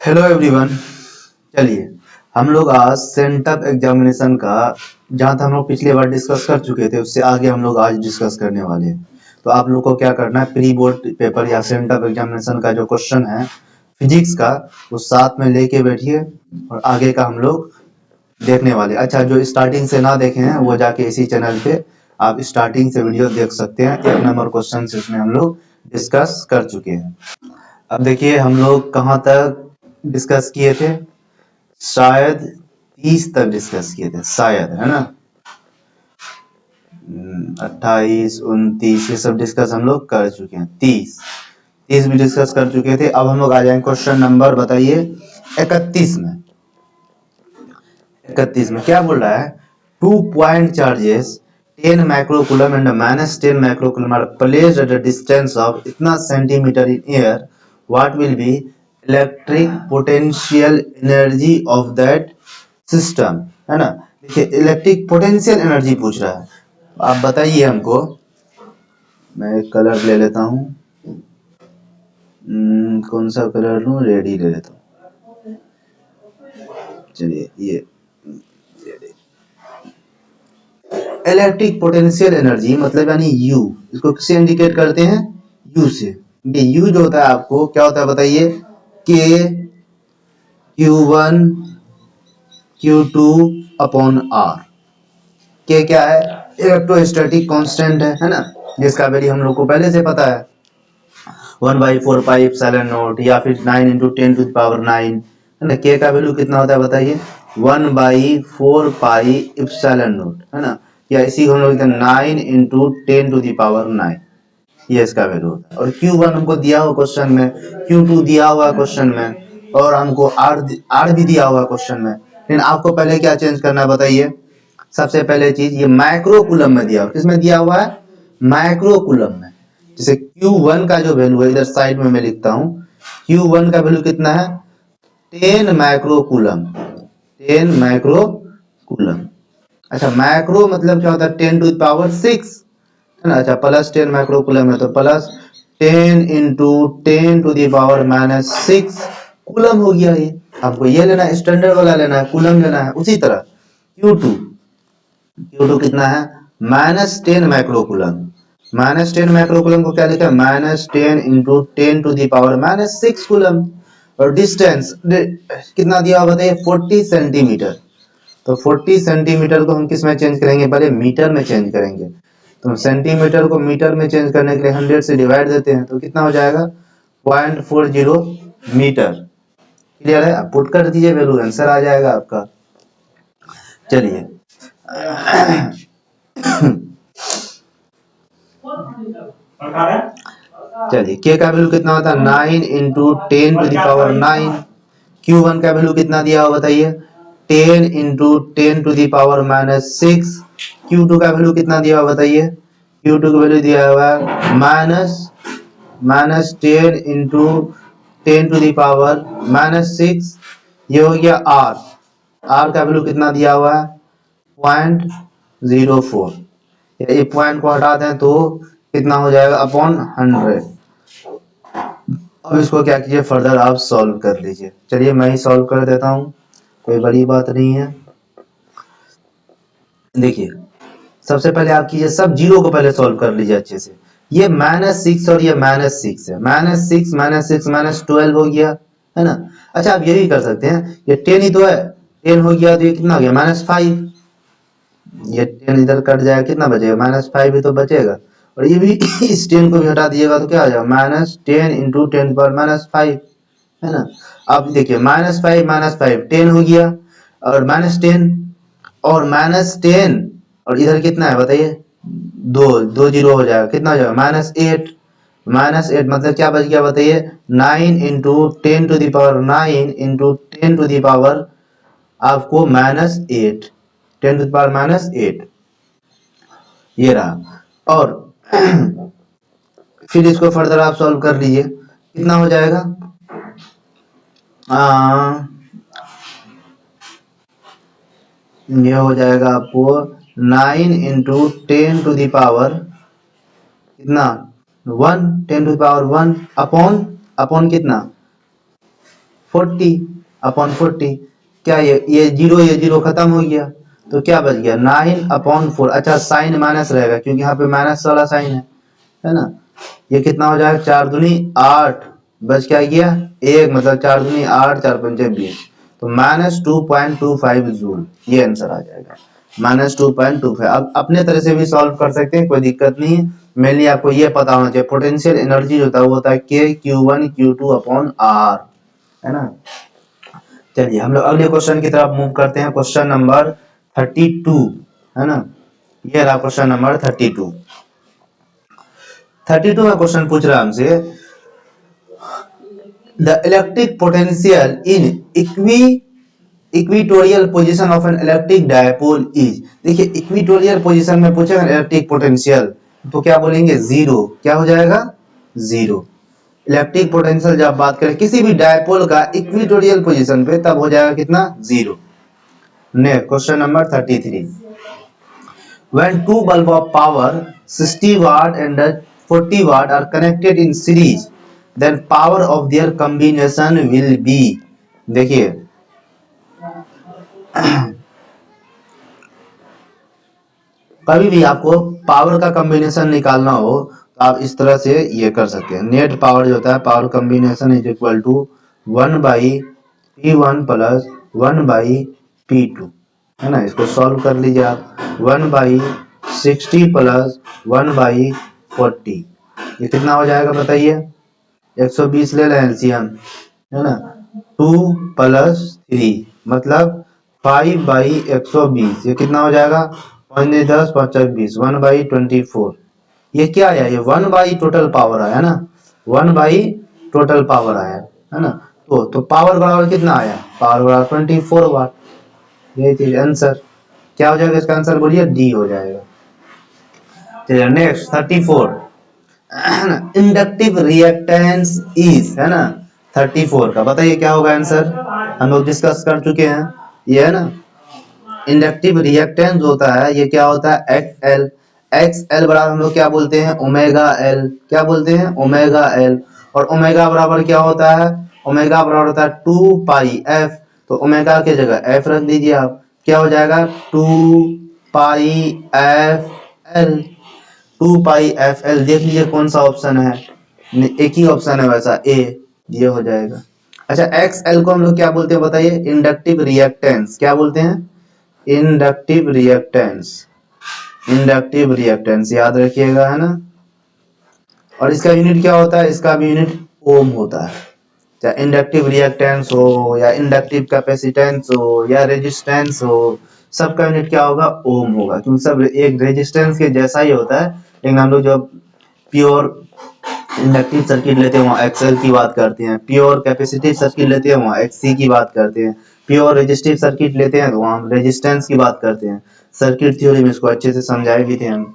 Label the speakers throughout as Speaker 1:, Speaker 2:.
Speaker 1: Hello everyone. चलिए हम लोग आज सेंटअप एग्जामिनेशन का जहाँ तक हम लोग पिछले बार डिस्कस कर चुके थे उससे आगे हम लोग आज डिस्कस करने वाले हैं। तो आप लोग को क्या करना है, प्री बोर्ड पेपर या सेंटअप एग्जामिनेशन का जो क्वेश्चन है फिजिक्स का वो साथ में लेके बैठिए और आगे का हम लोग देखने वाले। अच्छा, जो स्टार्टिंग से ना देखे हैं वो जाके इसी चैनल पे आप स्टार्टिंग से वीडियो देख सकते हैं। 1 नंबर क्वेश्चन इसमें हम लोग डिस्कस कर चुके हैं। अब देखिए हम लोग कहाँ तक डिस्कस किए थे, शायद 30 तक डिस्कस किए थे शायद, है ना। 28, 29 ये सब डिस्कस हम लोग कर चुके हैं। 30 भी डिस्कस कर चुके थे। अब हम लोग आ जाएंगे क्वेश्चन नंबर बताइए 31 में। 31 में क्या बोल रहा है, 2 point charges 10 microcoulomb and -10 microcoulomb are placed at a distance of इतना centimetre in air, what will be electric potential energy of that system, है ना। देखिए इलेक्ट्रिक पोटेंशियल एनर्जी पूछ रहा है, आप बताइए हमको। मैं एक कलर ले लेता हूँ, कौन सा कलर लूँ, रेड ही ले लेता हूँ। चलिए ये इलेक्ट्रिक पोटेंशियल एनर्जी मतलब यानी यू, इसको किससे इंडिकेट करते हैं, यू से। ये यू जो होता है आपको क्या होता है बताइए, के Q1 Q2 अपॉन आर। के क्या है, इलेक्ट्रोस्टैटिक कांस्टेंट है ना, जिसका वैल्यू हम लोग को पहले से पता है 1/4 पाई एप्सिलॉन नॉट या फिर 9 × 10⁹ है ना। के का वैल्यू कितना होता है बताइए, 1/4 पाई एप्सिलॉन नॉट, है ना। या इसी को हम लोग 9 × 10⁹ ये इसका वैल्यू होता है। और Q1 हमको दिया हुआ क्वेश्चन में, Q2 दिया हुआ क्वेश्चन में, और हमको R भी दिया हुआ क्वेश्चन में। लेकिन आपको पहले क्या चेंज करना है बताइए। सबसे पहले चीज ये माइक्रोकूलम में दिया हुआ, किसमें दिया हुआ है, माइक्रोकूलम में। जैसे Q1 का जो वैल्यू है इधर साइड में मैं लिखता हूँ, Q1 का वैल्यू कितना है, 10 माइक्रोकूलम, 10 माइक्रोकूलम। अच्छा माइक्रो मतलब क्या होता है, 10⁶ है ना। अच्छा +10 माइक्रोकूलम है तो +10 × 10⁻⁻6 कूलम हो गया। ये आपको ये लेना है, स्टैंडर्ड वाला लेना है, कूलम लेना है। उसी तरह Q2 कितना है, -10 माइक्रोकूलम। -10 माइक्रोकूलम को क्या लिखा है, -10 × 10⁻⁻6 कूलम। और डिस्टेंस कितना दिया हुआ बताइए, 40 सेंटीमीटर। तो 40 सेंटीमीटर को हम किस में चेंज करेंगे, पहले मीटर में चेंज करेंगे। तो सेंटीमीटर को मीटर में चेंज करने के लिए 100 से डिवाइड देते हैं तो कितना हो जाएगा, 0.40 मीटर। क्लियर है, आप पुट कर दीजिए वैल्यू, आंसर आ जाएगा आपका। चलिए चलिए के का वैल्यू कितना होता है, 9 × 10⁹ Q1 का वैल्यू कितना दिया हुआ बताइए, 10 × 10⁻⁻6। Q2 का वैल्यू कितना दिया हुआ बताइए, Q2 का वैल्यू दिया हुआ है -10 × 10⁻⁻6। ये हो गया R का वैल्यू कितना दिया हुआ है, 0.04। ये पॉइंट को हटा दें तो कितना हो जाएगा, अपॉन 100। अब इसको क्या कीजिए, फर्दर आप सॉल्व कर लीजिए। चलिए मैं ही सॉल्व कर देता हूँ, कोई बड़ी बात नहीं है। देखिए सबसे पहले आप कीजिए, सब जीरो को पहले सॉल्व कर लीजिए अच्छे से। ये -6 और ये -6 है, -6 -12 हो गया, है ना। अच्छा आप ये भी कर सकते हैं, ये 10 ही तो है, 10 हो गया तो ये कितना हो गया, -5। ये 10 इधर कट जाएगा, कितना बचेगा, -5 ही तो बचेगा। और ये भी इस 10 को भी हटा दीजिएगा तो क्या आ जाएगा, -10 × 10⁻⁻5, है ना। अब देखिए -5 10 हो गया, और -10 और -10 और इधर कितना है बताइए, 2 जीरो हो जाएगा, कितना हो जाएगा, -8। -8 मतलब क्या बच गया बताइए, 9 × 10⁹ आपको -8, 10⁻⁻8 ये रहा। और फिर इसको फर्दर आप सॉल्व कर लीजिए, कितना हो जाएगा, ये हो जाएगा आपको 9 × 10⁻, कितना 1, 10⁻1 अपॉन कितना 40/40। क्या ये जीरो खत्म हो गया, तो क्या बच गया 9/4। अच्छा साइन माइनस रहेगा क्योंकि यहाँ पे माइनस वाला साइन है ना। ये कितना हो जाएगा 4 दूनी 8, बच क्या गया 1, मतलब 4 दूनी 8, 4 पंजे 20, तो -2.25 जूल ये आंसर आ जाएगा, -2.25। अब अपने तरह से भी सॉल्व कर सकते हैं, कोई दिक्कत नहीं है। मेनली आपको ये पता होना चाहिए पोटेंशियल एनर्जी जो होता है वो होता है KQ1Q2/R, है ना। चलिए हम लोग अगले क्वेश्चन की तरफ मूव करते हैं, क्वेश्चन नंबर 32, है ना। ये रहा क्वेश्चन नंबर 32। 32 में क्वेश्चन पूछ रहा है हमसे the electric potential in equatorial position of an electric dipole is. देखिए इक्विटोरियल पोजीशन में पूछेगा इलेक्ट्रिक पोटेंशियल तो क्या बोलेंगे जीरो, क्या हो जाएगा जीरो। इलेक्ट्रिक पोटेंशियल जब बात करें किसी भी डायपोल का इक्विटोरियल पोजीशन पे तब हो जाएगा कितना zero. Next question number 33। When two bulb of power 60 watt and 40 watt are connected in series, then power of their combination will be। देखिए कभी भी आपको पावर का कॉम्बिनेशन निकालना हो तो आप इस तरह से ये कर सकते हैं। नेट पावर जो होता है power combination is equal to 1/P1 plus 1/P2, है ना। इसको सॉल्व कर लीजिए आप, 1/60 प्लस 1/40 ये कितना हो जाएगा बताइए, 120 ले लें एलसीएम, है ना। 2 प्लस 3 मतलब 5/120 ये कितना हो जाएगा 5×10 5×20 1/24। ये क्या आया, ये 1 टोटल पावर आया ना, 1 टोटल पावर आया, है ना। तो पावर बराबर कितना आया, पावर बराबर 24 वाट। यही चीज आंसर क्या हो जाएगा, इसका आंसर बोलिए डी हो जाएगा। चलिए नेक्स्ट 34। इंडक्टिव रिएक्टेंस इज, है ना। 34 का बताइए क्या होगा आंसर, हम लोग डिस्कस कर चुके हैं ये, है ना। इंडक्टिव रिएक्टेंस होता है ये क्या होता है XL। XL बराबर हम लोग क्या बोलते हैं ओमेगा L, क्या बोलते हैं ओमेगा L। और ओमेगा बराबर क्या होता है, ओमेगा बराबर होता है 2πf, तो ओमेगा की जगह f रख दीजिए आप, क्या हो जाएगा 2πfL। 2πfL देख लीजिए कौन सा ऑप्शन है, एक ही ऑप्शन है वैसा ए, ये हो जाएगा। अच्छा XL को हम लोग क्या बोलते हैं बताइए, इंडक्टिव रिएक्टेंस, क्या बोलते हैं इंडक्टिव रिएक्टेंस। इंडक्टिव रिएक्टेंस याद रखिएगा, है ना। और इसका यूनिट क्या होता है, इसका भी यूनिट ओम होता है। चाहे इंडक्टिव रिएक्टेंस हो या इंडक्टिव कैपेसिटेंस हो या रेजिस्टेंस हो, सबका यूनिट क्या होगा ओम होगा, क्योंकि सब एक रेजिस्टेंस के जैसा ही होता है। लेकिन हम लोग जब प्योर इंडक्टिव सर्किट लेते हैं वहाँ XL की बात करते हैं, प्योर कैपेसिटिव सर्किट लेते हैं वहाँ XC की बात करते हैं, प्योर रेजिस्टिव सर्किट लेते हैं तो वहाँ हम रेजिस्टेंस की बात करते हैं। सर्किट थ्योरी में इसको अच्छे से समझाए भी थे हम।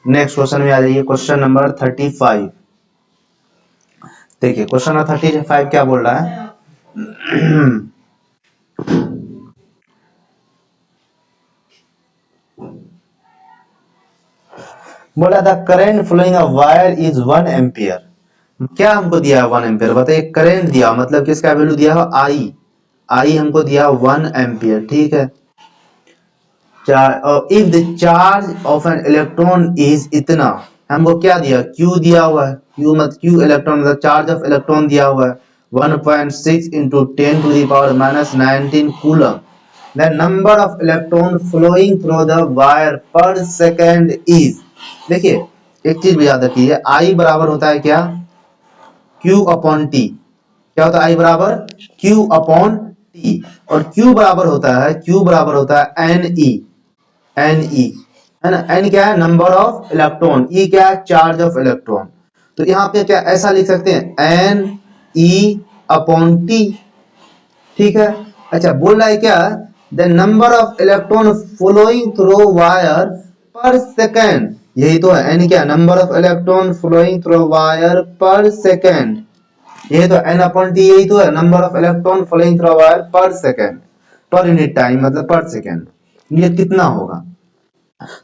Speaker 1: नेक्स्ट क्वेश्चन में आ जाइए, क्वेश्चन नंबर 35। देखिए क्वेश्चन नंबर 35 क्या बोल रहा है बोला था current flowing a wire is 1 ampere. क्या हमको दिया है 1 एम्पियर, बताइए करंट दिया मतलब किसका वैल्यू दिया है आई हमको दिया 1 एम्पियर, ठीक है। If the charge of an electron is इतना, हमको क्या दिया Q दिया हुआ है, Q इलेक्ट्रॉन मतलब चार्ज ऑफ इलेक्ट्रॉन दिया हुआ है 1.6 into 10⁻⁻19 coulomb. The number of electron flowing through the wire per second is। देखिए एक चीज भी याद रखिए, I बराबर होता है क्या Q/T, क्या होता है I बराबर Q/T, और Q बराबर होता है NE, है ना। N क्या है नंबर ऑफ इलेक्ट्रॉन, E क्या है चार्ज ऑफ इलेक्ट्रॉन। तो यहाँ पे क्या ऐसा लिख सकते हैं NE/T, ठीक है। अच्छा बोल रहा है क्या the number of electron flowing through wire per second, यही तो है N क्या number of electron flowing through wire per second, यही तो N/T, यही तो है number of electron flowing through wire per second, per unit time मतलब पर सेकेंड, ये कितना होगा।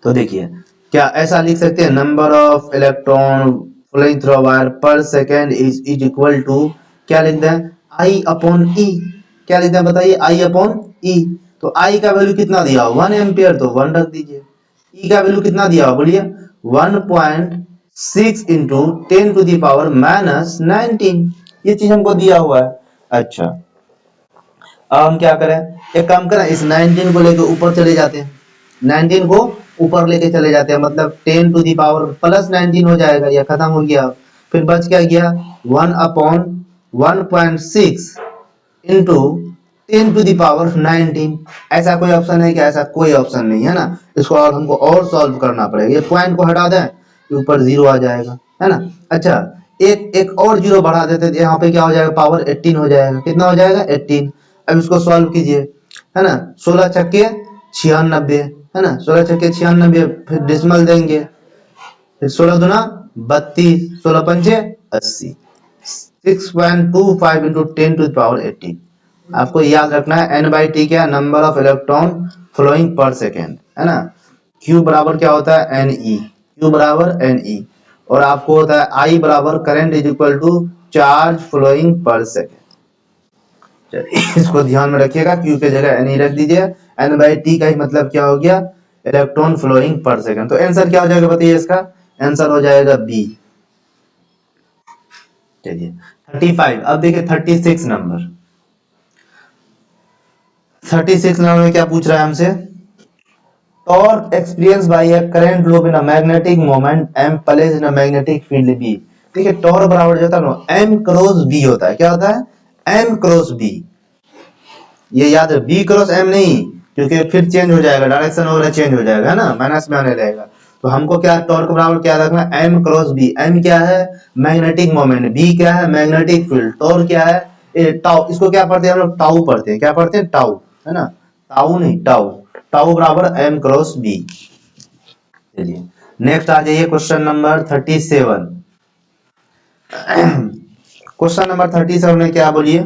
Speaker 1: तो देखिए क्या ऐसा लिख सकते हैं number of electron flowing through wire per second is equal to, क्या लिखते हैं आई अपॉन ई, क्या लिखते हैं बताइए, आई अपॉन ई। तो आई का वैल्यू कितना दिया हो 1 एम्पियर, तो 1 रख दीजिए। ई का वैल्यू कितना दिया हो बोलिए 1.6 into 10 to the power minus 19, ये चीज हमको दिया हुआ है। अच्छा अब हम क्या करें, एक काम करें, इस 19 को लेके ऊपर चले जाते हैं, 19 को ऊपर लेके चले जाते हैं, मतलब 10 टू दी पावर प्लस 19 हो जाएगा, या खत्म हो गया। फिर बच क्या गया 1 upon 1.6 into 10 to the power 19। ऐसा कोई ऑप्शन है क्या, ऐसा कोई ऑप्शन नहीं है ना, इसको और हमको और सॉल्व करना पड़ेगा। ये पॉइंट को हटा दें, ऊपर जीरो आ जाएगा, है ना। अच्छा एक एक और जीरो बढ़ा देते तो यहाँ पे क्या हो जाएगा, पावर 18 हो जाएगा। कितना हो जाएगा 18। अब इसको सॉल्व कीजिए, है ना, 16 छक्के 96, है ना, 16 छक्के 96, फिर डिसमल देंगे, फिर 16 दुना 32, 16 पंचे 80, 6.25 इंटू 10 टू पावर 18। आपको याद रखना है एन बाई टी क्या, number of electron flowing per second, है ना। क्यू बराबर क्या होता है एन ई, क्यू बराबर एन ई, और आपको होता है आई बराबर current is equal to charge flowing per second. चलिए इसको ध्यान में रखिएगा, क्यू के जगह एन ई रख दीजिए। एन बाई टी का ही मतलब क्या हो गया, इलेक्ट्रॉन फ्लोइंग पर सेकंड। तो आंसर क्या हो जाएगा बताइए, इसका आंसर हो जाएगा बी। चलिए 35, अब देखिए 36 नंबर, 36 नंबर में क्या पूछ रहा है हमसे, torque experience by a current loop in a magnetic moment M place in a magnetic field B. देखिए टॉर्क बराबर जो होता है ना एम क्रॉस बी होता है, क्या होता है एम क्रॉस बी। ये याद है बी क्रॉस एम नहीं, क्योंकि फिर चेंज हो जाएगा, डायरेक्शन वगैरह चेंज हो जाएगा, है ना, माइनस में आने लगेगा। तो हमको क्या टॉर्क बराबर क्या रखना है एम क्रॉस बी। एम क्या है मैग्नेटिक मोमेंट, बी क्या है मैग्नेटिक फील्ड, टॉर्क क्या है टाउ, इसको क्या पढ़ते हैं हम लोग टाउ पढ़ते हैं, क्या पढ़ते हैं टाउ, है ना, टाउ नहीं टाउ, टाउ बराबर एम क्रॉस बी। चलिए नेक्स्ट आ जाइए क्वेश्चन नंबर 37। क्वेश्चन नंबर 37 में क्या बोलिए,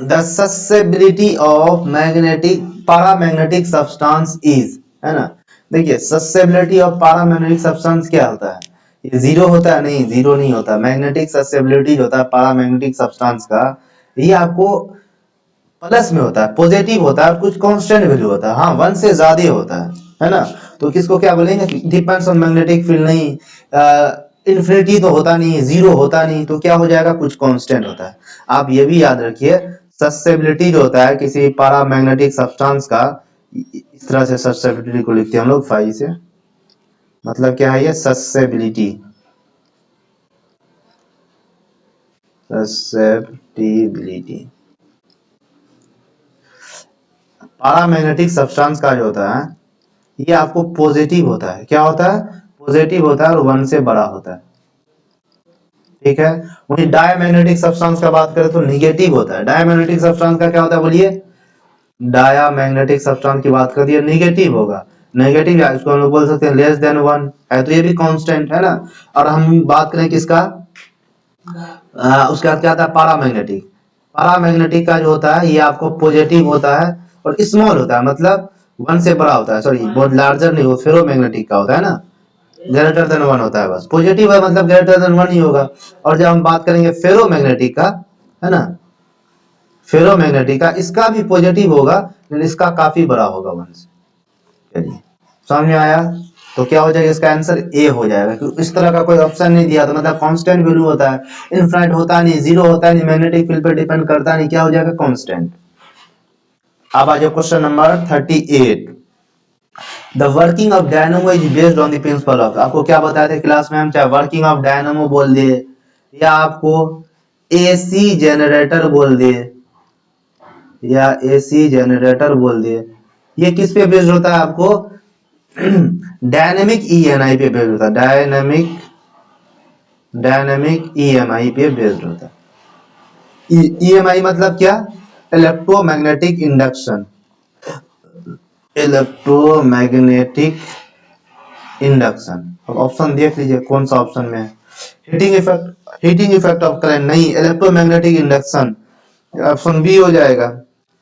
Speaker 1: the susceptibility of magnetic paramagnetic substance is, है ना। देखिए ससेबिलिटी ऑफ पारामैग्नेटिक सब्सटेंस क्या होता है, ये जीरो होता है, नहीं जीरो नहीं होता। मैग्नेटिक ससेबिलिटी होता है पारामैग्नेटिक सब्सटेंस का, ये आपको प्लस में होता है, पॉजिटिव होता है, और कुछ कांस्टेंट वैल्यू होता है, हाँ 1 से ज्यादा होता है ना। तो किसको क्या बोलेंगे, डिपेंड्स ऑन मैग्नेटिक फील्ड नहीं, इन्फिनिटी तो होता नहीं, जीरो होता नहीं, तो क्या हो जाएगा कुछ कांस्टेंट होता है। आप ये भी याद रखिए ससेबिलिटी जो होता है किसी पारामैग्नेटिक सब्सटेंस का, इस तरह से ससेबिलिटी को लिखते हैं हम लोग फाई से, मतलब क्या है ये ससेबिलिटी, ससेबिलिटी पारामैग्नेटिक सब्सटेंस का जो होता है ये आपको पॉजिटिव होता है, क्या होता है पॉजिटिव होता है, और 1 से बड़ा होता है, ठीक है। वही डायमैग्नेटिक सब्सटेंस का बात करें तो निगेटिव होता है। डायमैग्नेटिक सब्सटेंस का क्या होता है बोलिए, डायमैग्नेटिक सब्सटेंस की बात करिए निगेटिव होगा, नेगेटिव या इसको हम लोग बोल सकते हैं लेस देन 1 है, तो ये भी कांस्टेंट है ना। और हम बात करें किसका, उसके बाद क्या आता है पारामैग्नेटिक, पारामैग्नेटिक का जो होता है ये आपको पॉजिटिव होता है और स्मॉल होता है, मतलब 1 से बड़ा होता है, सॉरी बहुत लार्जर नहीं, वो फेरोमैग्नेटिक का होता है ना, ग्रेटर देन 1 होता है, बस पॉजिटिव है मतलब ग्रेटर देन 1 ही होगा। और जब हम बात करेंगे फेरोमैग्नेटिक का, है ना, फेरोमैग्नेटिक का इसका भी पॉजिटिव होगा लेकिन इसका काफी बड़ा होगा 1 से। चलिए समझ में आया, तो क्या हो जाएगा इसका आंसर ए हो जाएगा, क्योंकि इस तरह का कोई ऑप्शन नहीं दिया, तो मतलब कांस्टेंट वैल्यू होता है, इनफाइनाइट होता नहीं, जीरो होता नहीं, मैग्नेटिक फील्ड पर डिपेंड करता नहीं, क्या हो जाएगा कांस्टेंट। अब आ जाओ question number 38। The working of dynamo is based on the principle of, आपको क्या बताया था क्लास में हम, चाहे वर्किंग ऑफ डायनामो बोल दे या आपको एसी जनरेटर बोल दे, या एसी जनरेटर बोल दे, ये किस पे बेस्ड होता है आपको डायनेमिक ईएमआई पे बेस्ड होता है, डायनेमिक ईएमआई पे बेस्ड होता है। ईएमआई मतलब क्या, इलेक्ट्रोमैग्नेटिक इंडक्शन, इलेक्ट्रोमैग्नेटिक इंडक्शन। अब ऑप्शन देख लीजिए कौन सा ऑप्शन में है, heating effect, heating effect of current नहीं, इलेक्ट्रोमैग्नेटिक इंडक्शन, ऑप्शन बी हो जाएगा।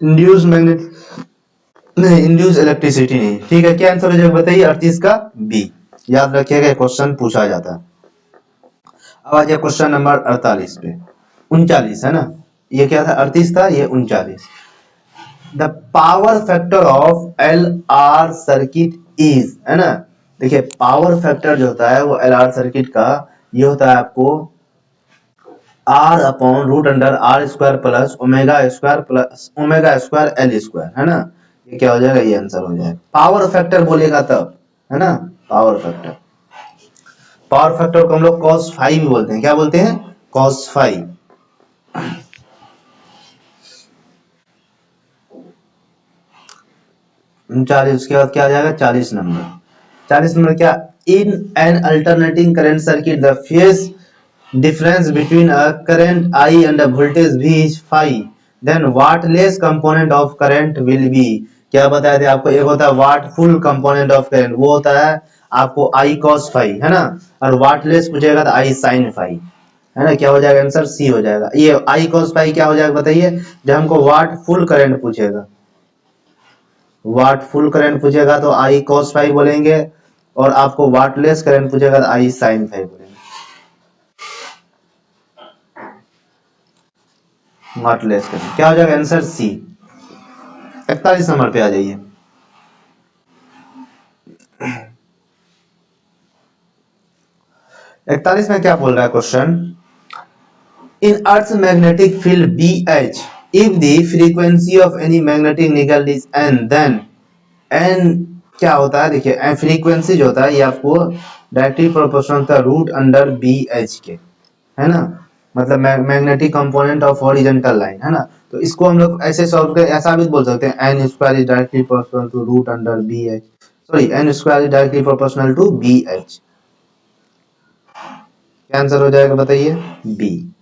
Speaker 1: इंड्यूस मैग्नेट नहीं, इंड्यूस इलेक्ट्रिसिटी नहीं, ठीक है, क्या आंसर हो जाएगा बताइए 38 का बी। याद रखिएगा, क्वेश्चन पूछा जाता है। अब आ जाए क्वेश्चन नंबर 48 पे, 39 है ना, ये क्या था 38 था, ये 39। The power factor of L R circuit is, है ना, देखिए पावर फैक्टर जो होता है वो एल आर सर्किट का ये होता है आपको R upon root under R square plus omega square L square, है ना, ये क्या हो जाएगा, ये आंसर हो जाएगा। पावर फैक्टर बोलेगा तब, है ना, पावर फैक्टर। पावर फैक्टर को हम लोग cos फाइव भी बोलते हैं, क्या बोलते हैं, cos फाइव। 39, उसके बाद क्या आ जाएगा 40 नंबर। 40 नंबर क्या, in an alternating current circuit the phase difference between a current I and a voltage V is phi, then wattless component of current will be, क्या बताया था आपको, एक होता है वाट फुल कंपोनेंट ऑफ करंट, वो होता है आपको I cos फाई, है ना, और वाटलेस पूछेगा तो I sin फाई, है ना, क्या हो जाएगा आंसर सी हो जाएगा। ये I cos फाई क्या हो जाएगा बताइए, जब हमको वाट फुल करंट पूछेगा, वाट फुल करंट पूछेगा तो I cos फाई बोलेंगे, और आपको वाटलेस करंट पूछेगा तो I sin फाई बोलेंगे। वाटलेस करंट क्या हो जाएगा आंसर सी। 41 नंबर पे आ जाइए। 41 में क्या बोल रहा है question, in earth magnetic field B H if the frequency of any magnetic needle is N, then N क्या होता है, देखिए फ्रीक्वेंसी जो होता है ये आपको डायरेक्टली प्रोपोर्शनल था रूट अंडर बी एच के, है ना, मतलब magnetic component of horizontal line, है ना, तो इसको हम लोग ऐसे सॉल्व कर ऐसा भी बोल सकते हैं, N square is directly proportional to root under B H, sorry N square is directly proportional to B H. क्या आंसर हो जाएगा बताइए, बी।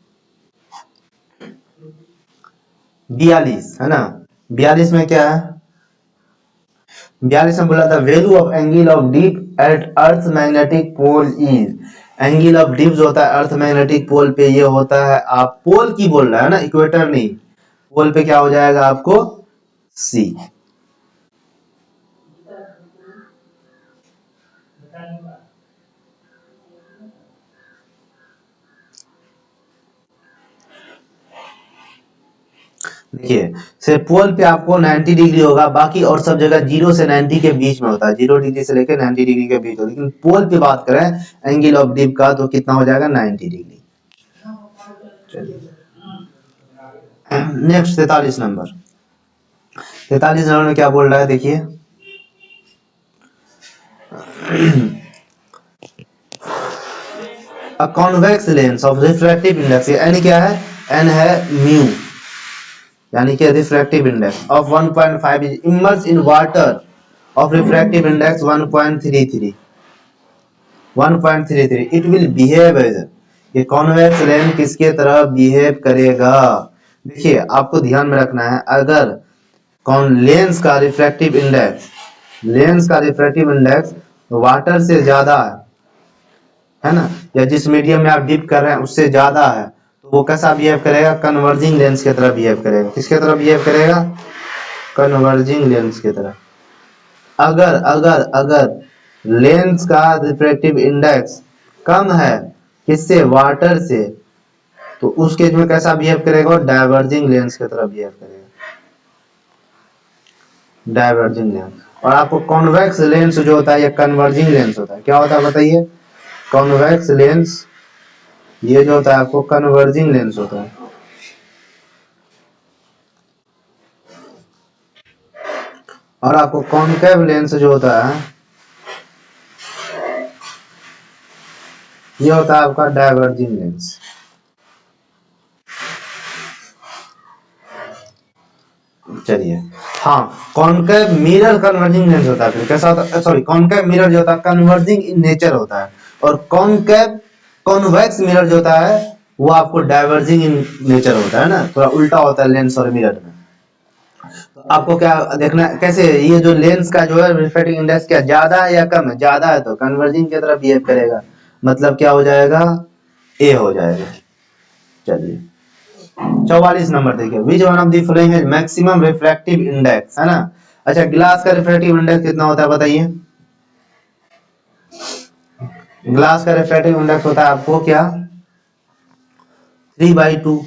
Speaker 1: 42 है ना, 42 में क्या है, 42 में बोला था value of angle of dip at earth magnetic pole is, angle of dip जो होता है अर्थ मैग्नेटिक पोल पे ये होता है, आप पोल की बोल रहा है ना, इक्वेटर नहीं, पोल पे क्या हो जाएगा आपको सी। देखिए से पोल पे आपको 90 डिग्री होगा, बाकी और सब जगह 0 से 90 के बीच में होता है, 0 डिग्री से लेकर 90 डिग्री के बीच होता है, लेकिन पोल पे बात करें एंगल ऑफ डिप का तो कितना हो जाएगा 90 डिग्री। चलिए नेक्स्ट 43 नंबर, 43 नंबर में क्या बोल रहा है देखिए, a convex lens of refractive index, यानी क्या है, एन है म्यू, यानी कि refractive index of 1.5 is immerse in water of refractive index 1.33, 1.33 it will behave as, ये कॉन्वेक्स लेंस किसके तरह बिहेव करेगा, देखिए आपको ध्यान में रखना है, अगर कौन लेंस का रिफ्रैक्टिव इंडेक्स, लेंस का रिफ्रैक्टिव इंडेक्स वाटर से ज्यादा है ना, या जिस मीडियम में आप डिप कर रहे हैं उससे ज्यादा है, तो वो कैसा बिहेव करेगा, कन्वर्जिंग लेंस की तरह बिहेव करेगा, किसके तरह बिहेव करेगा, कन्वर्जिंग लेंस की तरह। अगर अगर अगर लेंस का रिफ्रैक्टिव इंडेक्स कम है किससे, वाटर से, तो उस केस में कैसा बिहेव करेगा, डाइवर्जिंग लेंस की तरह बिहेव करेगा, डाइवर्जिंग लेंस। और आपको कॉन्वेक्स लेंस जो होता है ये कन्वर्जिंग लेंस होता है, क्या होता है बताइए, कॉन्वेक्स लेंस ये जो होता है आपको कन्वर्जिंग लेंस होता है, और आपको कॉनकेव लेंस जो होता है ये होता है आपका डाइवर्जिंग लेंस। चलिए हाँ, कॉनकेव मिरर कन्वर्जिंग लेंस होता है, फिर कैसा होता है, सॉरी कॉनकेव मिरर जो होता है कन्वर्जिंग इन नेचर होता है, और कॉनकेव कॉन्वेक्स मिरर जो होता है वो आपको डाइवर्जिंग इन नेचर होता है ना, थोड़ा उल्टा होता है लेंस और मिरर में। तो आपको क्या देखना है, कैसे ये जो लेंस का जो है रिफ्रैक्टिव इंडेक्स क्या ज्यादा है या कम है, ज्यादा है तो कन्वर्जिंग की तरफ बिहेव करेगा, मतलब क्या हो जाएगा, ए हो जाएगा। चलिए 44 नंबर देखिए, which one of the following has maximum refractive index, है ना, अच्छा ग्लास का रिफ्रैक्टिव इंडेक्स कितना होता है बताइए, ग्लास का रिफ्रैक्टिव इंडेक्स होता है आपको क्या 3/2,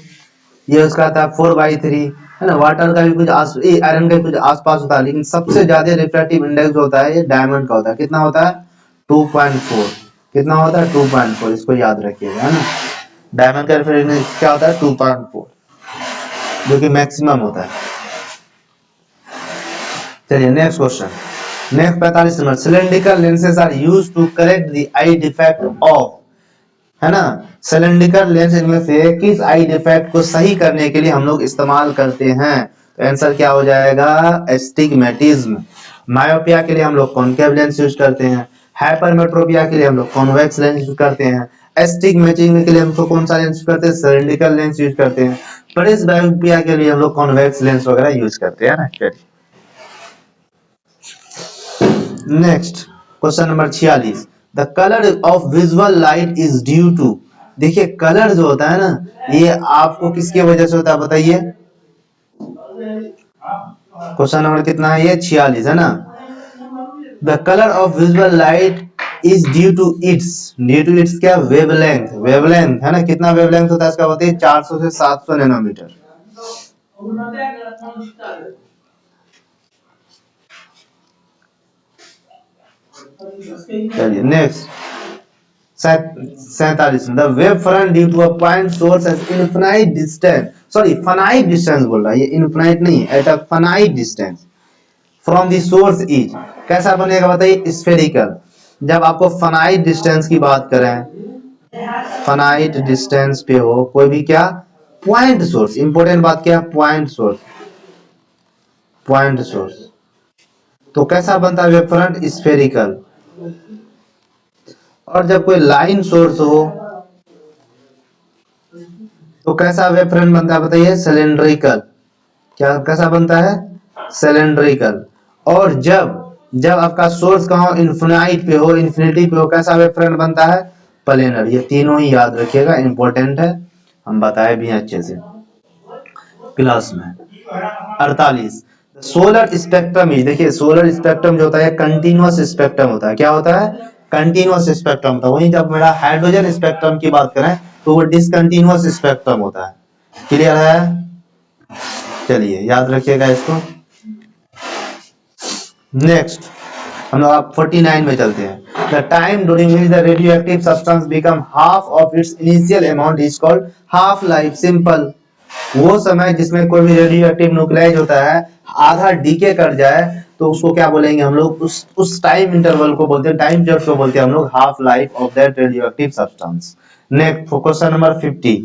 Speaker 1: ये उसका था 4/3, है ना। वाटर का भी कुछ आयरन का भी कुछ आसपास होता है, लेकिन सबसे ज्यादा रिफ्रैक्टिव इंडेक्स जो होता है ये डायमंड का होता है। कितना होता है 2.4। कितना होता है 2.4, इसको याद रखिएगा, है ना। डायमंड का रिफ्रैक्टिव इंडेक्स क्या होता है 2.4, जो कि मैक्सिमम होता है। चलिए next question, next 45 number, cylindrical lenses are used to correct the eye defect of, है ना। सिलेंड्रिकल लेंस इनमें से किस आई डिफेक्ट को सही करने के लिए हम लोग इस्तेमाल करते हैं? तो आंसर क्या हो जाएगा एस्टिग्मेटिज्म। मायोपिया के लिए हम लोग कॉनकेव लेंस यूज करते हैं, हाइपरमेट्रोपिया के लिए हम लोग कॉन्वेक्स लेंस यूज करते हैं, एस्टिग्मेटिज्म के लिए हम लोग कौन सा लेंस यूज करते हैं सिलेंड्रिकल लेंस यूज करते हैं, प्रेसबायोपिया के लिए हम लोग कॉन्वेक्स लेंस वगैरह यूज करते हैं ना। Next question number 46, the colour of visual light is due to, देखिए कलर जो होता है ना ये आपको किसकी वजह से होता है बताइए। क्वेश्चन नंबर कितना है ये 46, है ना। The colour of visual light is due to its क्या वेवलेंथ, वेवलेंथ है ना। कितना वेवलेंथ होता है इसका बताइए 400 से 700 नैनोमीटर। चलिए next 47, the wave front due to a point source at infinite distance, sorry finite distance बोल रहा है, ये इनफिनाइट नहीं है, at a finite distance from the source is, कैसा बनेगा बताइए स्फेरिकल। जब आपको फाइनाइट डिस्टेंस की बात करें, फाइनाइट डिस्टेंस पे हो कोई भी क्या पॉइंट सोर्स, इंपॉर्टेंट बात क्या पॉइंट सोर्स, पॉइंट सोर्स, तो कैसा बनता है वेव फ्रंट स्फेरिकल। और जब कोई लाइन सोर्स हो तो कैसा वेव फ्रंट बनता है बताइए सिलेंड्रिकल। क्या कैसा बनता है सिलेंड्रिकल। और जब जब आपका सोर्स कहाँ हो इन्फिनाइट पे हो, इन्फिनिटी पे हो, कैसा वेव फ्रंट बनता है प्लेनर। ये तीनों ही याद रखिएगा, इंपॉर्टेंट है, हम बताए भी हैं अच्छे से क्लास में। 48, सोलर स्पेक्ट्रम ही, देखिए सोलर स्पेक्ट्रम जो होता है कंटिन्यूअस स्पेक्ट्रम होता है। क्या होता है कंटिन्यूअस स्पेक्ट्रम होता है। वहीं जब मेरा हाइड्रोजन स्पेक्ट्रम की बात करें तो वो डिसकंटिन्यूअस स्पेक्ट्रम होता है। क्लियर है, चलिए याद रखिएगा इसको। नेक्स्ट हम लोग आप 49 में चलते हैं, the time during which the radio active substance become half of its initial amount is called half life. Simple, वो समय जिसमें कोई भी रेडियो एक्टिव न्यूक्लाइड होता है आधा डीके कर जाए तो उसको क्या बोलेंगे हम लोग, उस टाइम इंटरवल को बोलते हैं, टाइम पीरियड को बोलते हैं हम लोग half life of that radio active substance. Next question number 50,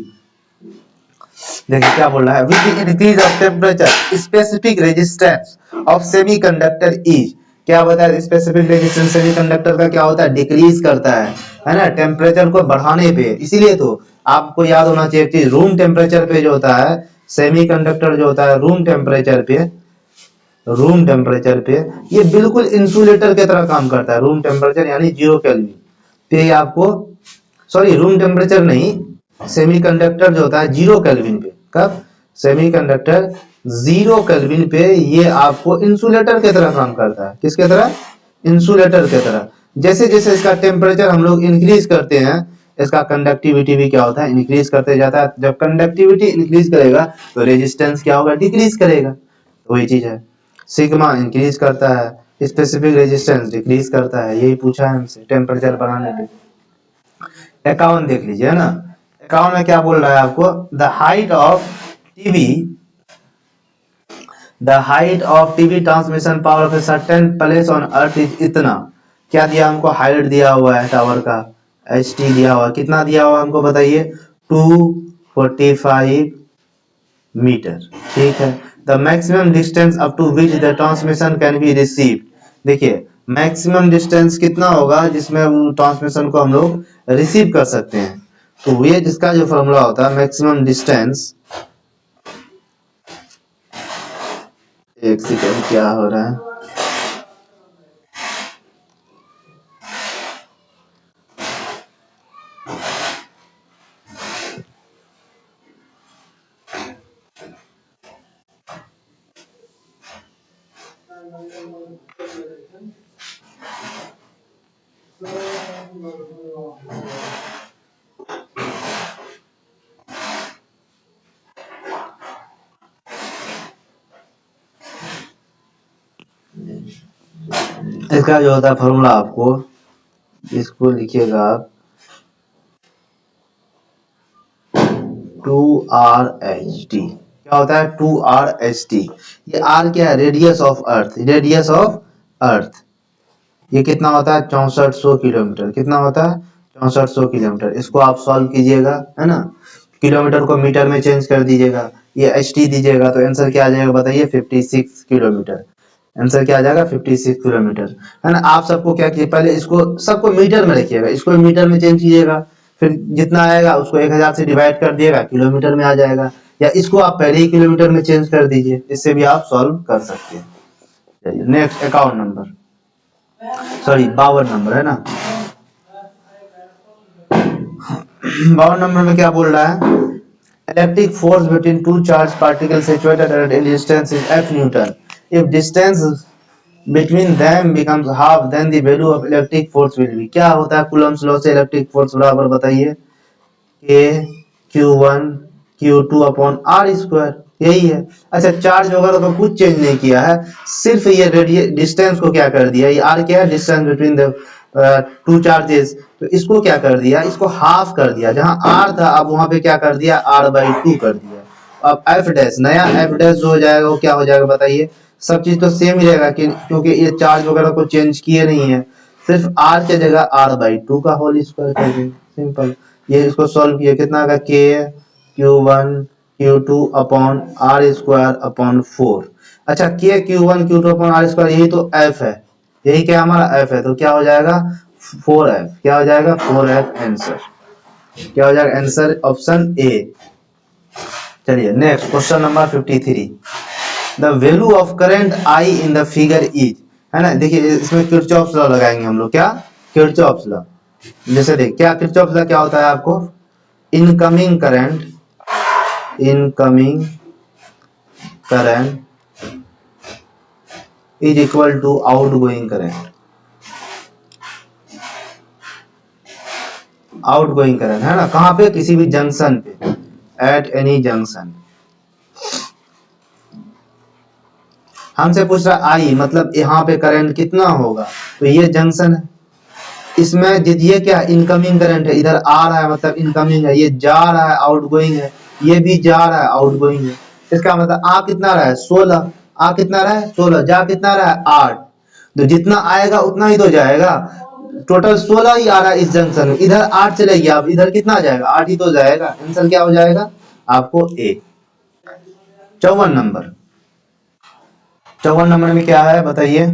Speaker 1: देखिए क्या बोल रहा है, with increase of temperature specific resistance of semiconductor is, क्या बताया है स्पेसिफिक रेजिस्टेंस सेमीकंडक्टर का क्या होता है डिक्रीज करता है ना टेम्परेचर को बढ़ाने पे। इसीलिए तो आपको याद होना चाहिए कि रूम टेम्परेचर पे जो होता है सेमीकंडक्टर जो होता है रूम टेम्परेचर पे ये बिल्कुल इंसुलेटर की तरह काम करता है। रूम टेम्परेचर यानी 0 केल्विन पे आपको, सॉरी रूम टेम्परेचर नहीं, सेमीकंडक्टर जो होता है 0 केल्विन पे, कब सेमीकंडक्टर 0 केल्विन पे ये आपको इंसुलेटर की तरह काम करता है। किसके तरह इंसुलेटर की तरह। जैसे जैसे इसका टेम्परेचर हम लोग इंक्रीज करते हैं इसका कंडक्टिविटी भी क्या होता है इंक्रीज करते जाता है। जब कंडक्टिविटी इंक्रीज करेगा तो रेजिस्टेंस क्या होगा डिक्रीज करेगा, तो वही चीज है। सिग्मा इंक्रीज करता है स्पेसिफिक रेजिस्टेंस डिक्रीज करता है, यही पूछा है हमसे टेम्परेचर बढ़ाने पे। 51 देख लीजिए, है ना। 51 में क्या बोल रहा है आपको, TV the height of TV transmission power of a certain place on earth is इतना, क्या दिया हमको हाइट दिया हुआ है टावर का एच टी दिया हुआ, कितना दिया हुआ हमको बताइए 245 मीटर, ठीक है। The maximum distance up to which the transmission can be receive, देखिए मैक्सिमम डिस्टेंस कितना होगा जिसमें ट्रांसमिशन को हम लोग रिसीव कर सकते हैं। तो ये जिसका जो फॉर्मूला होता है मैक्सिमम डिस्टेंस, एक सेकेंड क्या हो रहा है, इसका जो होता है फॉर्मूला आपको, इसको लिखिएगा आप 2RHT। क्या होता है 2RHT? ये R क्या है? Radius of earth, radius of earth. ये कितना होता है? 6400 किलोमीटर। कितना होता है? 6400 किलोमीटर। इसको आप सॉल्व कीजिएगा, है ना, किलोमीटर को मीटर में चेंज कर दीजिएगा, ये HT दीजिएगा, तो आंसर क्या आ जाएगा बताइए? 56 किलोमीटर। आंसर क्या आ जाएगा? 56 किलोमीटर, है ना। आप सबको क्या किए, पहले इसको सबको मीटर में रखिएगा, इसको मीटर में चेंज कीजिएगा, फिर जितना आएगा उसको 1000 से डिवाइड कर दिएगा, किलोमीटर में आ जाएगा। या इसको आप पहले ही किलोमीटर में चेंज कर दीजिए, इससे भी आप सॉल्व कर सकते हैं। चलिए नेक्स्ट 51 नंबर, सॉरी 52 नंबर, है ना। 52 नंबर में क्या बोल रहा है? Electric force between two charge particle situated at a distance is F Newton. If distance between them becomes half, then the value of electric force will be। क्या होता है कूलम्ब्स लॉ से? इलेक्ट्रिक फोर्स बराबर बताइए, K Q1 Q2 upon R square, यही है। अच्छा, charge वगैरह तो कुछ चेंज नहीं किया है, सिर्फ ये रेडियस डिस्टेंस को क्या कर दिया, ये R क्या है? Distance between the two charges. तो इसको क्या कर दिया? इसको हाफ कर दिया, जहां R था अब वहां पे क्या कर दिया? R/2 कर दिया। अब F डैश, नया F डैश जो हो जाएगा वो क्या हो जाएगा बताइए? सब चीज तो सेम ही रहेगा, क्योंकि ये चार्ज वगैरह को चेंज किए नहीं है, सिर्फ R के जगह R/2 का होल स्क्वायर कर देंगे, सिंपल। ये इसको सॉल्व किया, कितना आएगा? K Q1 Q2 upon R square upon 4। अच्छा, K Q1 Q2 upon R square, यही तो F है, यही क्या हमारा F है, तो क्या हो जाएगा? 4F। क्या हो जाएगा? 4F answer. क्या हो जाएगा आंसर? Option A. चलिए next question number 53। The value of current I in the figure is, है ना। देखिए इसमें किरचॉफ लॉ लगाएंगे हम लोग। क्या? Kirchhoff law. जैसे देख, क्या किरचॉफ लॉ क्या होता है आपको? Incoming current, incoming current is equal to outgoing current. Outgoing current, है ना, कहां पे? किसी भी जंक्शन पे, एट एनी जंक्शन। हमसे पूछ रहा आई, मतलब यहाँ पे करंट कितना होगा, तो ये जंक्शन है, इसमें ये क्या? इनकमिंग करंट है, इधर आ रहा है मतलब इनकमिंग है, ये जा रहा है आउटगोइंग है, ये भी जा रहा है आउटगोइंग है। इसका मतलब आ कितना रहा है? 16। आ कितना रहा है? 16। जा कितना रहा है? 8। तो जितना आएगा उतना ही तो जाएगा, टोटल 16 ही आ रहा है इस जंक्शन में, इधर 8 चले गया, अब इधर कितना जाएगा? 8 ही तो जाएगा। आंसर क्या हो जाएगा आपको? ए। 54 नंबर, 54 नंबर में क्या है बताइए?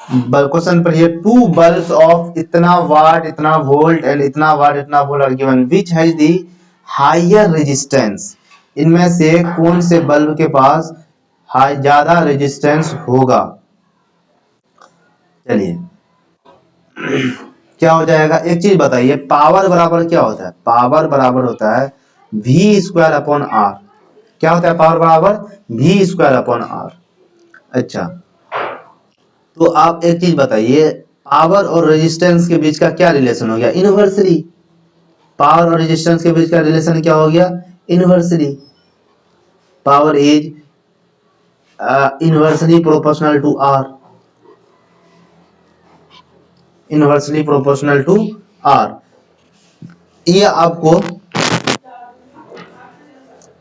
Speaker 1: क्वेश्चन पढ़िए। टू बल्ब्स ऑफ इतना वाट इतना वोल्ट एंड इतना वाट इतना volt are given, which has the higher resistance. इनमें से कौन से बल्ब के पास ज्यादा रेजिस्टेंस होगा? चलिए क्या हो जाएगा? एक चीज बताइए, पावर बराबर क्या होता है? पावर बराबर होता है V स्क्वायर अपॉन R। क्या होता है पावर बराबर? V square upon R। अच्छा, तो आप एक चीज बताइए, पावर और रेजिस्टेंस के बीच का क्या रिलेशन हो गया? इनवर्सली। पावर और रेजिस्टेंस के बीच का रिलेशन क्या हो गया? Inversely. Power is inversely proportional to R, inversely proportional to R. ये आपको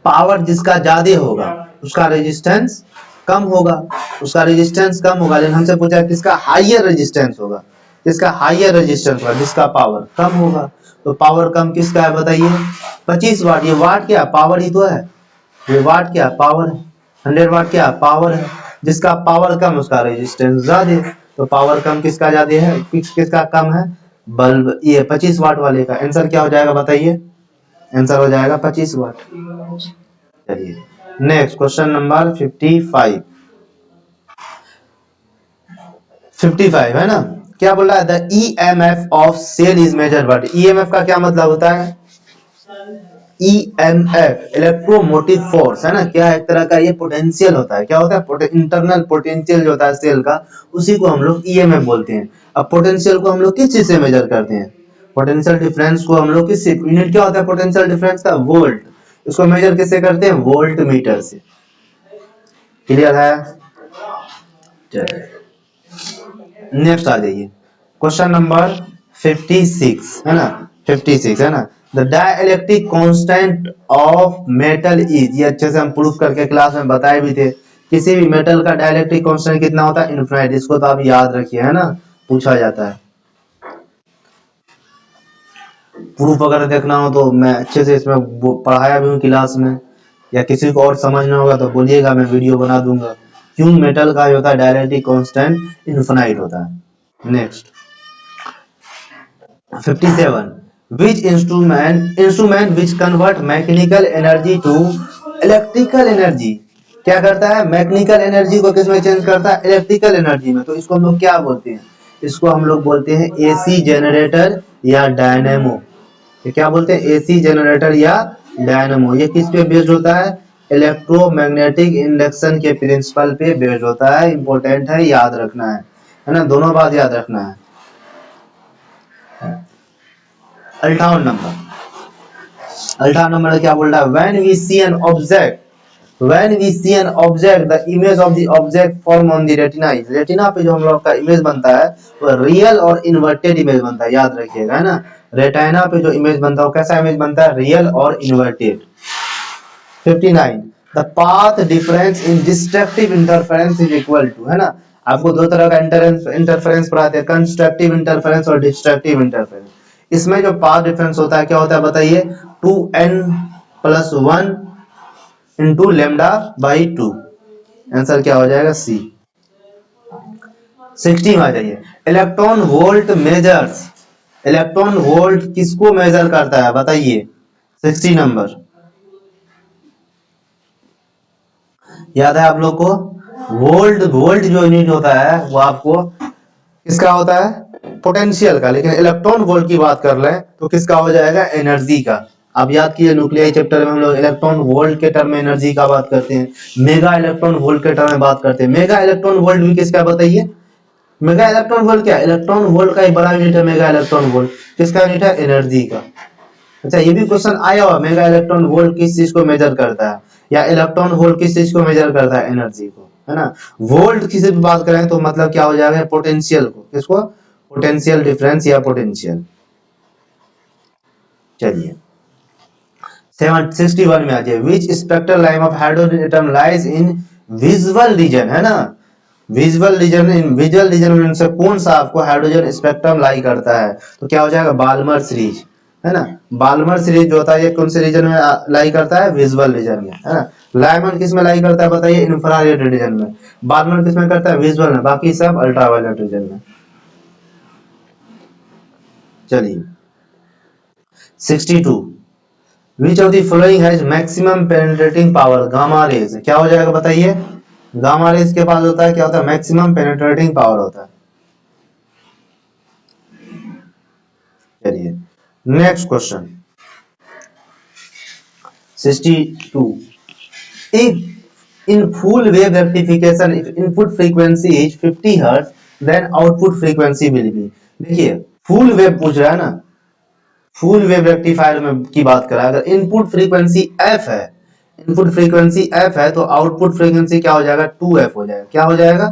Speaker 1: पावर जिसका ज्यादा होगा उसका रेजिस्टेंस कम होगा, उसका रेजिस्टेंस कम होगा, लेकिन हमसे पूछा है किसका हाईयर रेजिस्टेंस होगा, किसका हाईयर रेजिस्टेंस होगा? जिसका पावर कम होगा। तो पावर कम किसका है बताइए? 25 वाट। ये वाट क्या? पावर ही तो है, ये वाट क्या? पावर है। 100 वाट क्या? पावर है। जिसका पावर कम उसका रेजिस्टेंस ज्यादा, तो पावर कम किसका ज्यादा है? किसका कम है? बल्ब, ये 25 वाट वाले का। आंसर क्या हो जाएगा बताइए? आंसर हो जाएगा 25 वाट। चलिए नेक्स्ट क्वेश्चन नंबर 55। 55 है ना। क्या बोल रहा है? The EMF of cell is measured by. EMF का क्या मतलब होता है? ईएमएफ इलेक्ट्रोमोटिव फोर्स, है ना। क्या एक तरह का ये पोटेंशियल होता है। क्या होता है? इंटरनल पोटेंशियल जो होता है सेल का, उसी को हम लोग ईएमएफ बोलते हैं। अब पोटेंशियल को हम लोग किस चीज से मेजर करते हैं? पोटेंशियल डिफरेंस को हम लोग किस यूनिट क्या होता है पोटेंशियल डिफरेंस का? वोल्ट। इसको मेजर किससे करते हैं? वोल्ट मीटर से। क्लियर है? चलिए नेक्स्ट आ जाइए, क्वेश्चन नंबर 56 है ना, 56 है ना। The dielectric constant of metal is, ये अच्छे से हम प्रूफ करके क्लास में बताए भी थे। किसी भी मेटल का डाइलेक्ट्रिक कांस्टेंट कितना होता है? इनफाइनाइट। इसको तो आप याद रखिए, है ना, पूछा जाता है। प्रूफ अगर देखना हो तो मैं अच्छे से इसमें पढ़ाया भी हूँ क्लास में, या किसी को और समझना होगा तो बोलिएगा, मैं वीडियो बना दूंगा। क्यों मेटल का जो होता है डाइलेक्ट्रिक कांस्टेंट इनफाइनाइट होता है। Next 57, which instrument which convert mechanical energy to electrical energy, क्या करता है? मैकेनिकल एनर्जी को किसमें चेंज करता है? इलेक्ट्रिकल एनर्जी में। तो इसको हम लोग क्या बोलते हैं? इसको हम लोग बोलते हैं एसी जनरेटर या डायनेमो। ये क्या बोलते हैं? एसी जनरेटर या डायनेमो। ये किस पे बेस्ड होता है? इलेक्ट्रोमैग्नेटिक इंडक्शन के प्रिंसिपल पे बेस्ड होता है। इंपॉर्टेंट है, याद रखना है ना, दोनों बात याद रखना है। 58 नंबर, 58 नंबर क्या बोल रहा है? When we see an object, when we see an object, the image of the object form on the retina is, retina पे जो हम लोग का इमेज बनता है वो रियल और इन्वर्टेड इमेज बनता है, याद रखिएगा, है ना। रेटिना पे जो इमेज बनता है वो कैसा इमेज बनता है? रियल और inverted. 59, the path difference in destructive interference is equal to, है ना। आपको दो तरह का इंटरफेरेंस पढ़ाते हैं, कंस्ट्रक्टिव इंटरफेरेंस और डिस्ट्रक्टिव इंटरफेरेंस। इसमें जो पाथ डिफरेंस होता है क्या होता है बताइए? 2n+1 into lambda by 2। Answer क्या हो जाएगा? सी। 60 में आ जाइए, electron volt measures, electron volt किसको मेजर करता है बताइए? 60 नंबर याद है आप लोग को? वोल्ट, वोल्ट जो यूनिट होता है वो आपको किसका होता है? पोटेंशियल का। लेकिन इलेक्ट्रॉन वोल्ट की बात कर लें तो किसका हो जाएगा? एनर्जी का। आप याद कीजिए न्यूक्लियर चैप्टर में हम लोग इलेक्ट्रॉन वोल्ट के टर्म में एनर्जी का बात करते हैं, मेगा इलेक्ट्रॉन वोल्ट के टर्म में बात करते हैं। मेगा इलेक्ट्रॉन वोल्ट भी किसका बताइए? मेगा इलेक्ट्रॉन वोल्ट क्या? इलेक्ट्रॉन वोल्ट का एक बड़ा यूनिट है मेगा इलेक्ट्रॉन वोल्ट। किसका यूनिट है? एनर्जी का। अच्छा, ये भी क्वेश्चन आया हुआ, मेगा इलेक्ट्रॉन वोल्ट किस चीज को मेजर करता है, या इलेक्ट्रॉन वोल्ट किस चीज को मेजर करता है? एनर्जी को, है ना। वोल्ट की सिर्फ बात करें तो मतलब क्या हो जाएगा? पोटेंशियल को। किसको? पोटेंशियल डिफरेंस या पोटेंशियल। चलिए 61 में आ जाए, which spectral line of hydrogen atom lies in visual region, है ना। Visual region, in visual region में से कौन सा आपको हाइड्रोजन स्पेक्ट्रम लाई करता है? तो क्या हो जाएगा? बाल्मर सीरीज, है ना। बाल्मर सीरीज जो होता है ये कौन से रीजन में लाई करता है? विजुअल रीजन में, है ना। लाइमन किस में लाई करता है बताइए? इंफ्रारेड रीजन में। बाल्मर किस में करता है? विजुअल में। बाकी सब अल्ट्रावायलेट रीजन में। चलिए 62, which of the following has maximum penetrating power? Gamma rays. क्या हो जाएगा बताइए? गामा रेज के पास होता है क्या होता है? मैक्सिमम पेनिट्रेटिंग पावर होता है। चलिए next question 62, if in full wave rectification if input frequency is 50 Hz then output frequency will be, देखिए फुल वेव पूछ रहा है ना, फुल वेव रेक्टिफायर में की बात करा, अगर इनपुट फ्रीक्वेंसी एफ है, इनपुट फ्रीक्वेंसी एफ है तो आउटपुट फ्रीक्वेंसी क्या हो जाएगा? 2f हो जाएगा। क्या हो जाएगा?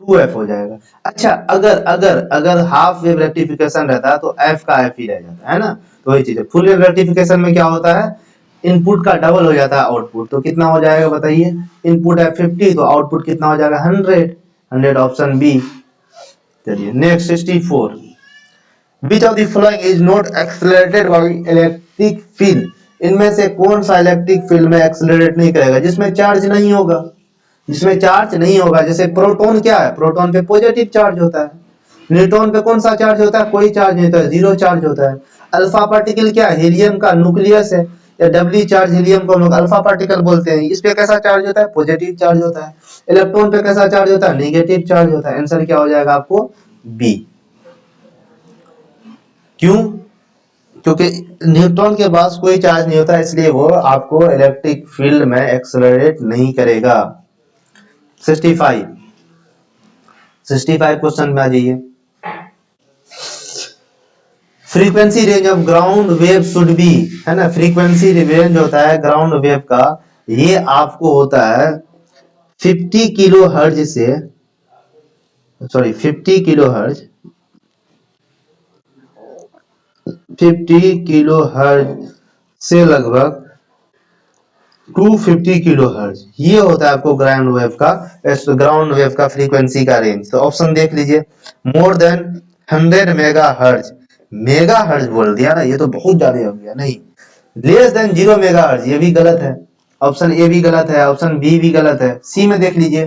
Speaker 1: 2f हो जाएगा। अच्छा, अगर अगर अगर हाफ वेव रेक्टिफिकेशन रहता है तो f का f ही रह जाता है ना। तो वही चीज है, फुल वेव रेक्टिफिकेशन में क्या होता है? इनपुट का डबल हो जाता है आउटपुट। तो कितना हो जाएगा बताइए? इनपुट है 50 तो आउटपुट कितना हो जाएगा? 100 ऑप्शन बी। चलिए next 64, Which of the following is not accelerated by electric field? इनमें से कौन सा इलेक्ट्रिक फील्ड में एक्सेलरेट नहीं करेगा? जिसमें चार्ज नहीं होगा, जिसमें चार्ज नहीं होगा। जैसे प्रोटॉन क्या है? प्रोटॉन पे पॉजिटिव चार्ज होता है। न्यूट्रॉन पे कौन सा चार्ज होता है? कोई चार्ज नहीं होता है, जीरो चार्ज होता है। अल्फा पार्टिकल क्या है? हीलियम का न्यूक्लियस है, या डबली चार्ज हीलियम को हम लोग अल्फा पार्टिकल बोलते हैं। इस पे कैसा चार्ज होता है? पॉजिटिव चार्ज होता है। इलेक्ट्रॉन पे कैसा चार्ज होता है? नेगेटिव चार्ज होता है। आंसर क्या हो जाएगा आपको? बी। क्यों? क्योंकि न्यूट्रॉन के पास कोई चार्ज नहीं होता, इसलिए वो आपको इलेक्ट्रिक फील्ड में एक्सेलरेट नहीं करेगा। 65 क्वेश्चन में आ जाइए, frequency range of ground wave should be, है ना। फ्रीक्वेंसी रेंज होता है ग्राउंड वेव का, ये आपको होता है 50 किलो हर्ज से सॉरी 50 से लगभग 250 kHz, ये होता है आपको ग्राउंड वेव का फ्रीक्वेंसी का रेंज। तो ऑप्शन देख लीजिए, मोर देन 100 मेगाहर्ज, मेगाहर्ज बोल दिया ना, ये तो बहुत ज्यादा हो गया। नहीं, लेस देन 0 मेगाहर्ज, ये भी गलत है। ऑप्शन ए भी गलत है, ऑप्शन बी भी गलत है। सी में देख लीजिए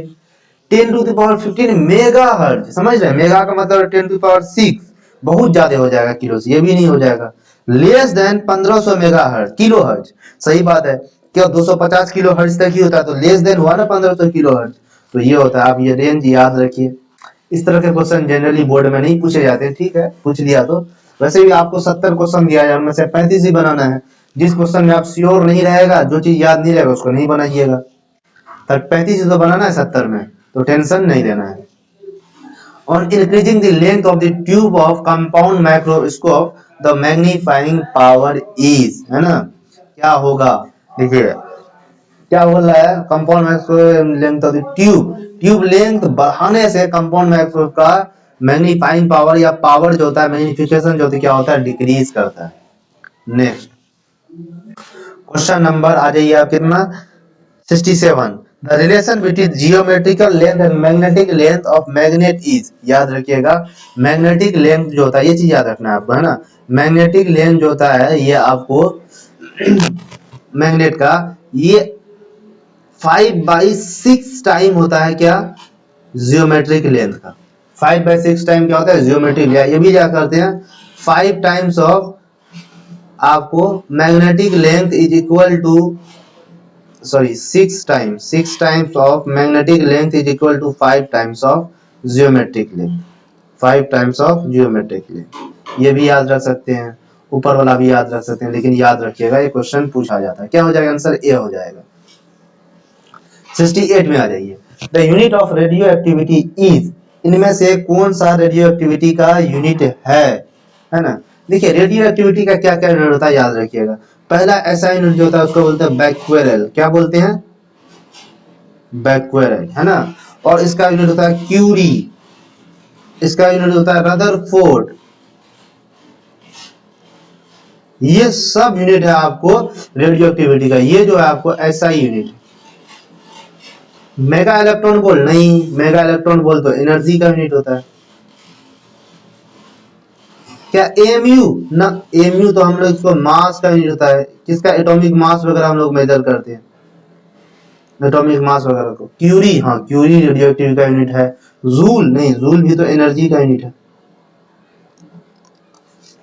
Speaker 1: 10⁻15 मेगाहर्ज, समझ रहे हैं, मेगा का मतलब 10⁻6, बहुत ज्यादा हो जाएगा किलो से, ये भी नहीं हो जाएगा। Less than 1500 megahertz, kilo hertz, सही बात है। क्या 250 किलो हर्ज तक ही होता है, तो लेस देन हुआ ना 1500 किलो हर्ज, तो ये होता है। आप ये रेंज याद रखिए। इस तरह के क्वेश्चन जनरली बोर्ड में नहीं पूछे जाते, ठीक है, पूछ लिया तो। वैसे भी आपको 70 क्वेश्चन दिया है, उनमें से 35 ही बनाना है। जिस क्वेश्चन में आप श्योर नहीं रहेगा, जो चीज याद नहीं रहेगा, उसको नहीं बनाइएगा। तब 35 तो बनाना है 70 में, तो टेंशन नहीं लेना है। On increasing the length of the tube of compound microscope, the magnifying power is, है ना, क्या होगा, देखिए क्या बोल रहा है, compound microscope length of the tube length बढ़ाने से कंपाउंड माइक्रोस्कोप का मैग्नीफाइंग पावर या पावर जो होता है, मैग्निफिकेशन जो होती है, क्या होता है, डिक्रीज करता है। नेक्स्ट क्वेश्चन नंबर आ जाइए आप कितना, 67। The relation between geometrical length and magnetic length of magnet is, याद रखिएगा, मैग्नेटिक लेंथ जो होता है, ये चीज याद रखना है आपको, है ना। मैग्नेटिक लेंथ जो होता है, ये आपको मैग्नेट का, ये 5/6 टाइम होता है क्या, जियोमेट्रिक लेंथ का। 5/6 टाइम क्या होता है, जियोमेट्रिक लेंथ। ये भी क्या करते हैं, 5 टाइम्स ऑफ आपको magnetic length is equal to, sorry 6 times of magnetic length is equal to 5 times of geometric length, 5 times of geometric length. ये भी याद रख सकते हैं, ऊपर वाला भी याद रख सकते हैं, लेकिन याद रखिएगा ये क्वेश्चन पूछा जाता है। क्या हो जाएगा आंसर, ए हो जाएगा। 68 में आ जाइए। The unit of radio activity is, इनमें से कौन सा रेडियो एक्टिविटी का यूनिट है ना। देखिए रेडियो एक्टिविटी का क्या क्या यूनिट होता है, याद रखिएगा। पहला ऐसा यूनिट जो होता है, उसको बोलते हैं बैक्वेरेल, क्या बोलते हैं, बैक्वेरेल, है ना। और इसका यूनिट होता है क्यूरी, इसका यूनिट होता है रदरफोर्ड। ये सब यूनिट है आपको रेडियो एक्टिविटी का। ये जो है आपको ऐसा यूनिट है। मेगा इलेक्ट्रॉन वोल्ट नहीं, मेगा इलेक्ट्रॉन वोल्ट तो एनर्जी का यूनिट होता है। क्या एमयू ना, एमयू तो हम लोग इसको मास का यूनिट होता है, किसका, एटॉमिक मास वगैरह हम लोग मेजर करते हैं, एटॉमिक मास वगैरह को। क्यूरी, हाँ क्यूरी रेडियो एक्टिविटी का यूनिट है। जूल नहीं, जूल भी तो एनर्जी का यूनिट है।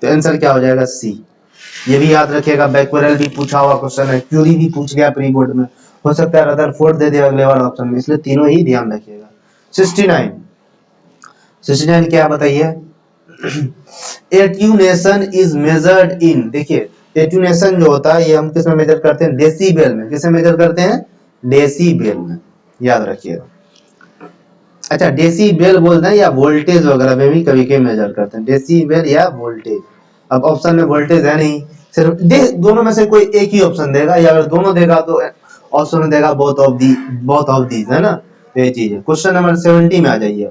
Speaker 1: तो आंसर क्या हो जाएगा, सी। ये भी याद रखिएगा, बैक्वेरेल भी पूछा हुआ क्वेश्चन है, क्यूरी भी पूछ गया प्री बोर्ड में, हो सकता है रदरफोर्ड दे दे अगले बार ऑप्शन में, इसलिए तीनों ही ध्यान रखिएगा। 69 क्या बताइए, एट्यूनेशन इज मेजर्ड इन, देखिए एट्यूनेशन जो होता है, ये हम किस में मेजर करते हैं, डेसीबेल में। किसमें मेजर करते हैं, डेसीबेल में, याद रखिएगा। अच्छा डेसीबेल बोलते हैं, या वोल्टेज वगैरह में भी कभी कभी मेजर करते हैं, डेसीबेल या वोल्टेज। अब ऑप्शन में वोल्टेज है नहीं, सिर्फ दोनों में से कोई एक ही ऑप्शन देगा, या अगर दोनों देगा तो ऑप्शन में देगा बोथ ऑफ दीज, है ना। तो ये चीज है। क्वेश्चन नंबर 70 में आ जाइए।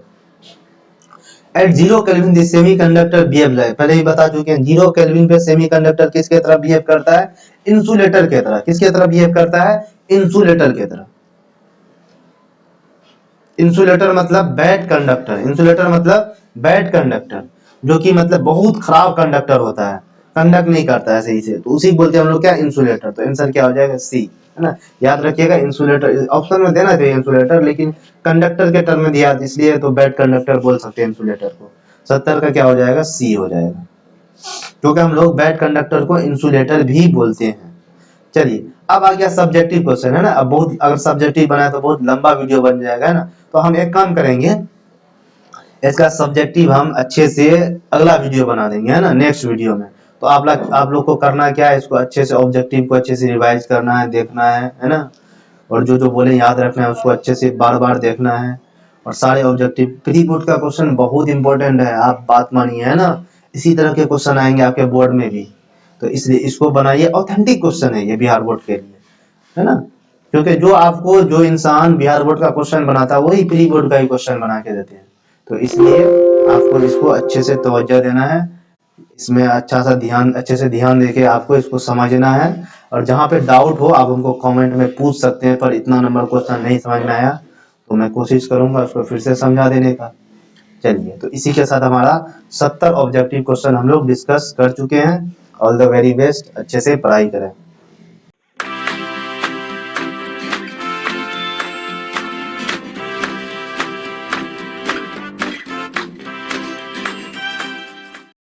Speaker 1: At 0 kelvin the semiconductor behave like, पहले ही बता चुके हैं, 0 केल्विन पे सेमीकंडक्टर किसके तरह बिहेव करता है, इंसुलेटर के तरह। किसके तरह बिहेव करता है, इंसुलेटर के तरह। इंसुलेटर मतलब बैड कंडक्टर, इंसुलेटर मतलब बैड कंडक्टर, जो कि मतलब बहुत खराब कंडक्टर होता है, कंडक्ट नहीं करता है सही से, तो उसी बोलते हैं हम लोग क्या, इंसुलेटर। तो आंसर क्या हो जाएगा, सी, है ना। याद रखिएगा इंसुलेटर ऑप्शन में देना चाहिए इंसुलेटर, लेकिन कंडक्टर के टर्म में दिया इसलिए तो बैड कंडक्टर बोल सकते हैं इंसुलेटर को। 70 का क्या हो जाएगा, सी हो जाएगा, क्योंकि हम लोग बैड कंडक्टर को इंसुलेटर भी बोलते हैं। चलिए अब आ गया सब्जेक्टिव क्वेश्चन, है ना। अब बहुत, अगर सब्जेक्टिव बनाए तो बहुत लंबा वीडियो बन जाएगा, है ना। तो हम एक काम करेंगे, इसका सब्जेक्टिव हम अच्छे से अगला वीडियो बना देंगे, है ना, नेक्स्ट वीडियो में। तो आप लोग को करना क्या है, इसको अच्छे से ऑब्जेक्टिव को अच्छे से रिवाइज करना है, देखना है ना। और जो जो बोले याद रखना है, उसको अच्छे से बार बार देखना है। और सारे ऑब्जेक्टिव, प्री बोर्ड का क्वेश्चन बहुत इंपॉर्टेंट है, आप बात मानिए, है ना। इसी तरह के क्वेश्चन आएंगे आपके बोर्ड में भी, तो इसलिए इसको बनाइए। ऑथेंटिक क्वेश्चन है ये बिहार बोर्ड के लिए, है ना। क्योंकि जो इंसान बिहार बोर्ड का क्वेश्चन बनाता है, वही प्री बोर्ड का ही क्वेश्चन बना के देते हैं। तो इसलिए आपको इसको अच्छे से तवज्जो देना है, इसमें अच्छे से ध्यान देके आपको इसको समझना है। और जहाँ पे डाउट हो आप हमको कमेंट में पूछ सकते हैं, पर इतना नंबर क्वेश्चन नहीं समझ में आया तो मैं कोशिश करूंगा उसको फिर से समझा देने का। चलिए, तो इसी के साथ हमारा 70 ऑब्जेक्टिव क्वेश्चन हम लोग डिस्कस कर चुके हैं। ऑल द वेरी बेस्ट, अच्छे से पढ़ाई करें।